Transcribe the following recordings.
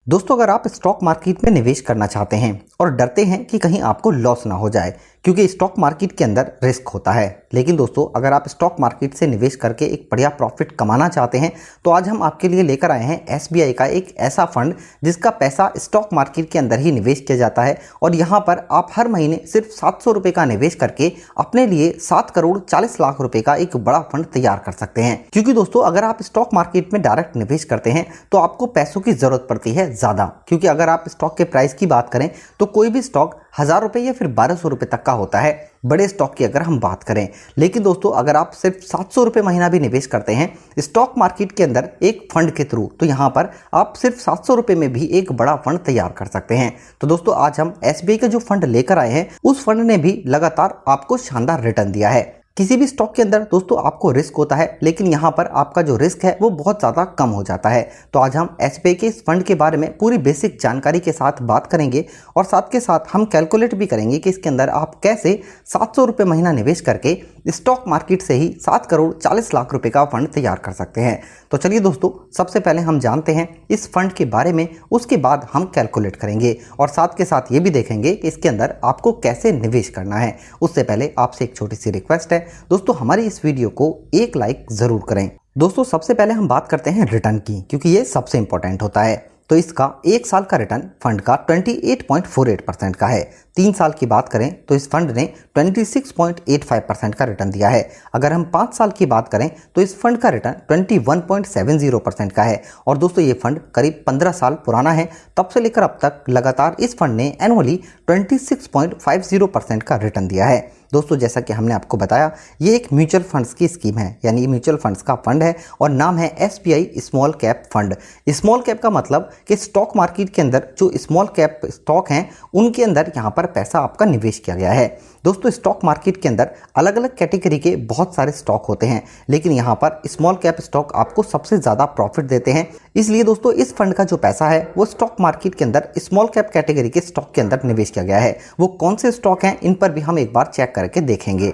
दोस्तों, अगर आप स्टॉक मार्केट में निवेश करना चाहते हैं और डरते हैं कि कहीं आपको लॉस ना हो जाए, क्योंकि स्टॉक मार्केट के अंदर रिस्क होता है। लेकिन दोस्तों, अगर आप स्टॉक मार्केट से निवेश करके एक बढ़िया प्रॉफिट कमाना चाहते हैं तो आज हम आपके लिए लेकर आए हैं एसबीआई का एक ऐसा फंड जिसका पैसा स्टॉक मार्केट के अंदर ही निवेश किया जाता है। और यहाँ पर आप हर महीने सिर्फ 700 रुपये का निवेश करके अपने लिए 7 करोड़ 40 लाख रुपए का एक बड़ा फंड तैयार कर सकते हैं। क्योंकि दोस्तों, अगर आप स्टॉक मार्केट में डायरेक्ट निवेश करते हैं तो आपको पैसों की जरूरत पड़ती है ज्यादा, क्योंकि अगर आप स्टॉक के प्राइस की बात करें तो कोई भी स्टॉक 1000 रुपए या फिर 1200 रुपए तक का होता है, बड़े स्टॉक की अगर हम बात करें। लेकिन दोस्तों, अगर आप सिर्फ 700 रुपए महीना भी निवेश करते हैं स्टॉक मार्केट के अंदर एक फंड के थ्रू, तो यहां पर आप सिर्फ 700 रुपए में भी एक बड़ा फंड तैयार कर सकते हैं। तो दोस्तों, आज हम एसबीआई का जो फंड लेकर आए हैं उस फंड ने भी लगातार आपको शानदार रिटर्न दिया है। किसी भी स्टॉक के अंदर दोस्तों आपको रिस्क होता है, लेकिन यहाँ पर आपका जो रिस्क है वो बहुत ज़्यादा कम हो जाता है। तो आज हम एसबीआई के इस फंड के बारे में पूरी बेसिक जानकारी के साथ बात करेंगे और साथ के साथ हम कैलकुलेट भी करेंगे कि इसके अंदर आप कैसे 700 रुपये महीना निवेश करके स्टॉक मार्केट से ही 7 करोड़ 40 लाख रुपए का फंड तैयार कर सकते हैं। तो चलिए दोस्तों, सबसे पहले हम जानते हैं इस फंड के बारे में, उसके बाद हम कैलकुलेट करेंगे और साथ के साथ ये भी देखेंगे कि इसके अंदर आपको कैसे निवेश करना है। उससे पहले आपसे एक छोटी सी रिक्वेस्ट है दोस्तों, हमारी इस वीडियो को एक लाइक जरूर करें। दोस्तों, सबसे पहले हम बात करते हैं रिटर्न की, क्योंकि ये सबसे इंपॉर्टेंट होता है। तो इसका एक साल का रिटर्न फंड का 28.48% का है। 3 साल की बात करें तो इस फंड ने 26.85% का रिटर्न दिया है। अगर हम 5 साल की बात करें तो इस फंड का रिटर्न 21.70% का है। और दोस्तों, ये फंड करीब 15 साल पुराना है। तब से लेकर अब तक लगातार इस फंड ने एनुअली 26.50% का रिटर्न दिया है। दोस्तों, जैसा कि हमने आपको बताया, ये एक म्यूचुअल फंड्स की स्कीम है, यानी म्यूचुअल फंड्स का फंड है और नाम है SBI small cap fund. Small cap का मतलब कि स्टॉक मार्केट के अंदर जो स्मॉल कैप स्टॉक हैं उनके अंदर यहाँ पर पैसा आपका निवेश किया गया है। दोस्तों, स्टॉक मार्केट के अंदर अलग अलग कैटेगरी के बहुत सारे स्टॉक होते हैं, लेकिन यहाँ पर स्मॉल कैप स्टॉक आपको सबसे ज़्यादा प्रॉफिट देते हैं। इसलिए दोस्तों, इस फंड का जो पैसा है वो स्टॉक मार्केट के अंदर स्मॉल कैप कैटेगरी के स्टॉक के अंदर निवेश किया गया है। वो कौन से स्टॉक हैं, इन पर भी हम एक बार चेक करके देखेंगे।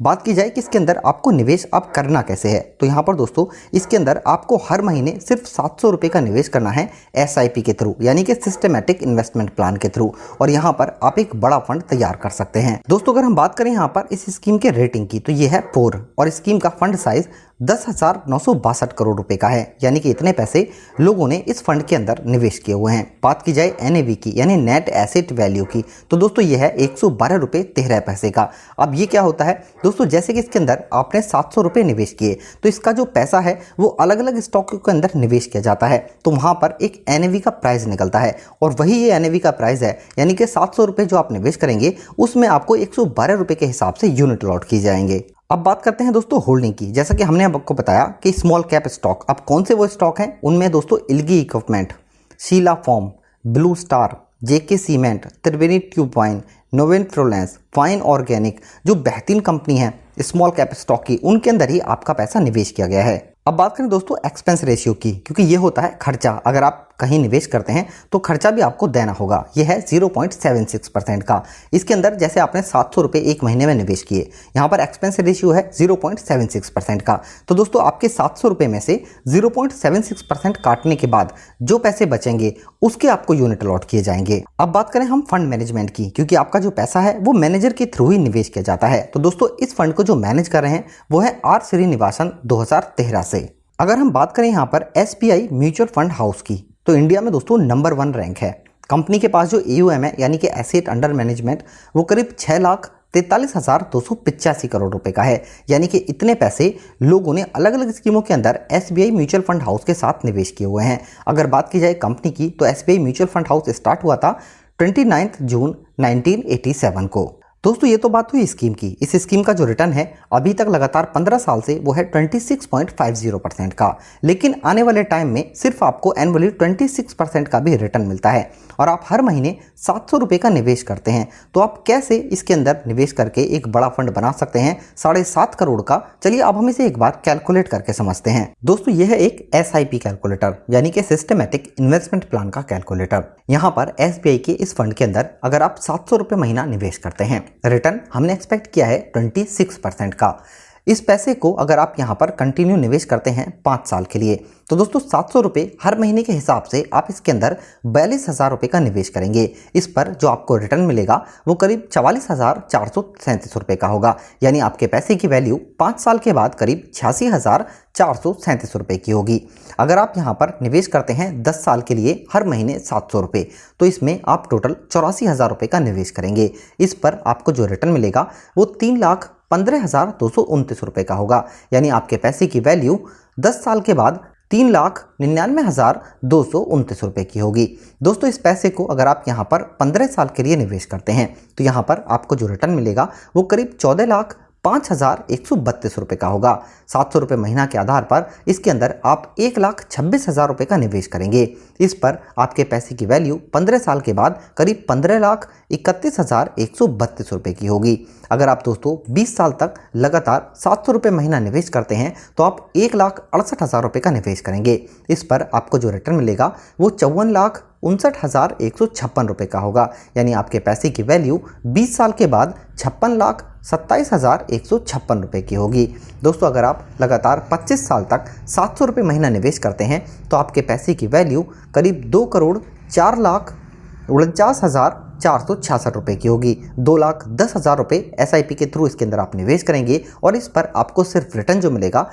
बात की जाए कि इसके अंदर आपको निवेश अब करना कैसे है, तो यहाँ पर दोस्तों इसके अंदर आपको हर महीने सिर्फ 700 रुपये का निवेश करना है एसआईपी के थ्रू, यानी कि सिस्टमैटिक इन्वेस्टमेंट प्लान के थ्रू, और यहाँ पर आप एक बड़ा फंड तैयार कर सकते हैं। दोस्तों, अगर हम बात करें यहाँ पर इस स्कीम के रेटिंग की, तो ये है 4 और स्कीम का फंड साइज 10,962 करोड़ रुपए का है, यानी कि इतने पैसे लोगों ने इस फंड के अंदर निवेश किए हुए हैं। बात की जाए एनएवी की, यानी नेट एसेट वैल्यू की, तो दोस्तों ये है 112 रुपये 13 पैसे का। अब ये क्या होता है दोस्तों, जैसे कि इसके अंदर आपने 700 रुपये निवेश किए तो इसका जो पैसा है वो अलग अलग स्टॉक के अंदर निवेश किया जाता है, तो वहां पर एक एनएवी का प्राइस निकलता है और वही ये एनएवी का प्राइस है, यानी कि 700 रुपये जो आप निवेश करेंगे उसमें आपको 112 रुपये के हिसाब से यूनिट लॉट किए जाएंगे। अब बात करते हैं दोस्तों होल्डिंग की। जैसा कि हमने आपको बताया कि स्मॉल कैप स्टॉक, अब कौन से वो स्टॉक हैं, उनमें दोस्तों Elgi equipment, Sheela foam, Blue Star, JK cement, Triveni tube वाइन, नोवेन फ्लोरेंस, फाइन ऑर्गेनिक, जो बेहतरीन कंपनी है स्मॉल कैप स्टॉक की, उनके अंदर ही आपका पैसा निवेश किया गया है। अब बात करें दोस्तों एक्सपेंस रेशियो की, क्योंकि ये होता है खर्चा। अगर आप कहीं निवेश करते हैं तो खर्चा भी आपको देना होगा। ये है 0.76% का। इसके अंदर जैसे आपने 700 रुपये एक महीने में निवेश किए, यहाँ पर एक्सपेंस रेशियो है 0.76% का। तो दोस्तों, आपके 700 रुपये में से 0.76% काटने के बाद जो पैसे बचेंगे उसके आपको यूनिट अलॉट किए जाएंगे। अब बात करें हम फंड मैनेजमेंट की, क्योंकि आपका जो पैसा है वो मैनेजर के थ्रू ही निवेश किया जाता है। तो दोस्तों, इस फंड को जो मैनेज कर रहे हैं वो है आर श्रीनिवासन 2013 से। अगर हम बात करें यहाँ पर एसबीआई म्यूचुअल फंड हाउस की, तो इंडिया में दोस्तों नंबर 1 रैंक है। कंपनी के पास जो एयूएम है, यानी कि एसेट अंडर मैनेजमेंट, वो करीब 6,43,285 करोड़ रुपए का है, यानी कि इतने पैसे लोगों ने अलग अलग स्कीमों के अंदर एसबीआई म्यूचुअल फंड हाउस के साथ निवेश किए हुए हैं। अगर बात की जाए कंपनी की, तो SBI mutual fund house start हुआ था 29 जून 1987 को। दोस्तों, ये तो बात हुई स्कीम की। इस स्कीम का जो रिटर्न है अभी तक लगातार 15 साल से वो है 26.50% का, लेकिन आने वाले टाइम में सिर्फ आपको एनुअली 26% का भी रिटर्न मिलता है और आप हर महीने 700 रुपये का निवेश करते हैं। तो आप कैसे इसके अंदर निवेश करके एक बड़ा फंड बना सकते हैं 7.5 करोड़ का। चलिए अब हम इसे एक बार कैलकुलेट करके समझते हैं। दोस्तों, यह है एक एसआईपी कैलकुलेटर, यानी कि सिस्टमैटिक इन्वेस्टमेंट प्लान का कैलकुलेटर। यहाँ पर एसबीआई के इस फंड के अंदर अगर आप 700 रुपये महीना निवेश करते हैं, रिटर्न हमने एक्सपेक्ट किया है 26% का। इस पैसे को अगर आप यहाँ पर कंटिन्यू निवेश करते हैं 5 साल के लिए तो दोस्तों 700 रुपये हर महीने के हिसाब से आप इसके अंदर 42,000 रुपये का निवेश करेंगे। इस पर जो आपको रिटर्न मिलेगा वो करीब 44,437 रुपये का होगा, यानी आपके पैसे की वैल्यू 5 साल के बाद करीब 86,437 रुपये की होगी। अगर आप यहाँ पर निवेश करते हैं 10 साल के लिए हर महीने 700 रुपये तो इसमें आप टोटल 84,000 रुपये का निवेश करेंगे। इस पर आपको जो रिटर्न मिलेगा वो 3,15,229 रुपये का होगा, यानी आपके पैसे की वैल्यू 10 साल के बाद 3,99,229 रुपये की होगी। दोस्तों इस पैसे को अगर आप यहाँ पर 15 साल के लिए निवेश करते हैं तो यहाँ पर आपको जो रिटर्न मिलेगा वो करीब 14,05,132 रुपये का होगा। 700 रुपये महीना के आधार पर इसके अंदर आप 1,26,000 रुपये का निवेश करेंगे। इस पर आपके पैसे की वैल्यू 15 साल के बाद करीब 15,31,132 रुपये की होगी। अगर आप दोस्तों 20 साल तक लगातार 700 रुपये महीना निवेश करते हैं तो आप 1,68,000 रुपये का निवेश करेंगे। इस पर आपको जो रिटर्न मिलेगा वो 54,59,156 रुपये का होगा, यानी आपके पैसे की वैल्यू 20 साल के बाद 56,27,156 रुपये की होगी। दोस्तों अगर आप लगातार 25 साल तक 700 रुपये महीना निवेश करते हैं तो आपके पैसे की वैल्यू करीब 2,04,49,466 रुपये की होगी। 2,10,000 रुपये SIP के थ्रू इसके अंदर आप निवेश करेंगे और इस पर आपको सिर्फ रिटर्न जो मिलेगा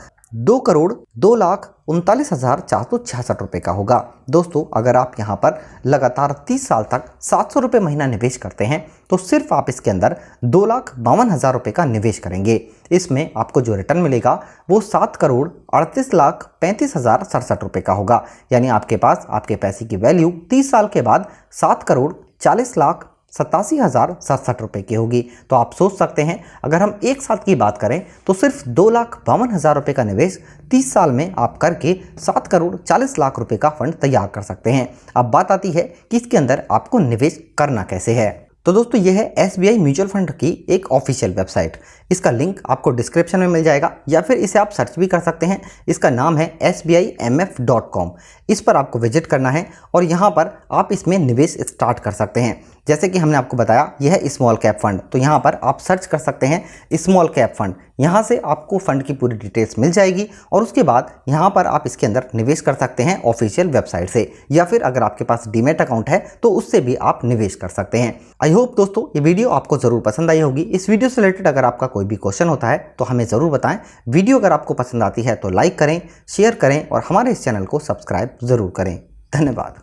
2,02,39,466 रुपये का होगा। दोस्तों अगर आप यहाँ पर लगातार 30 साल तक 700 रुपये महीना निवेश करते हैं तो सिर्फ आप इसके अंदर 2,52,000 रुपये का निवेश करेंगे। इसमें आपको जो रिटर्न मिलेगा वो 7,38,35,067 रुपये का होगा, यानी आपके पास आपके पैसे की वैल्यू 30 साल के बाद 7,40,87,067 रुपये की होगी। तो आप सोच सकते हैं अगर हम एक साल की बात करें तो सिर्फ 2,52,000 रुपये का निवेश 30 साल में आप करके 7,40,00,000 रुपये का फंड तैयार कर सकते हैं। अब बात आती है कि इसके अंदर आपको निवेश करना कैसे है। तो दोस्तों ये है SBI म्यूचुअल फंड की एक ऑफिशियल वेबसाइट। इसका लिंक आपको डिस्क्रिप्शन में मिल जाएगा या फिर इसे आप सर्च भी कर सकते हैं। इसका नाम है SBIMF.com। इस पर आपको विजिट करना है और यहाँ पर आप इसमें निवेश स्टार्ट कर सकते हैं। जैसे कि हमने आपको बताया यह है स्मॉल कैप फंड, तो यहाँ पर आप सर्च कर सकते हैं स्मॉल कैप फंड। यहाँ से आपको फंड की पूरी डिटेल्स मिल जाएगी और उसके बाद यहाँ पर आप इसके अंदर निवेश कर सकते हैं ऑफिशियल वेबसाइट से, या फिर अगर आपके पास डीमैट अकाउंट है तो उससे भी आप निवेश कर सकते हैं। आई होप दोस्तों ये वीडियो आपको ज़रूर पसंद आई होगी। इस वीडियो से रिलेटेड अगर आपका कोई भी क्वेश्चन होता है तो हमें ज़रूर बताएं। वीडियो अगर आपको पसंद आती है तो लाइक करें, शेयर करें और हमारे इस चैनल को सब्सक्राइब ज़रूर करें। धन्यवाद।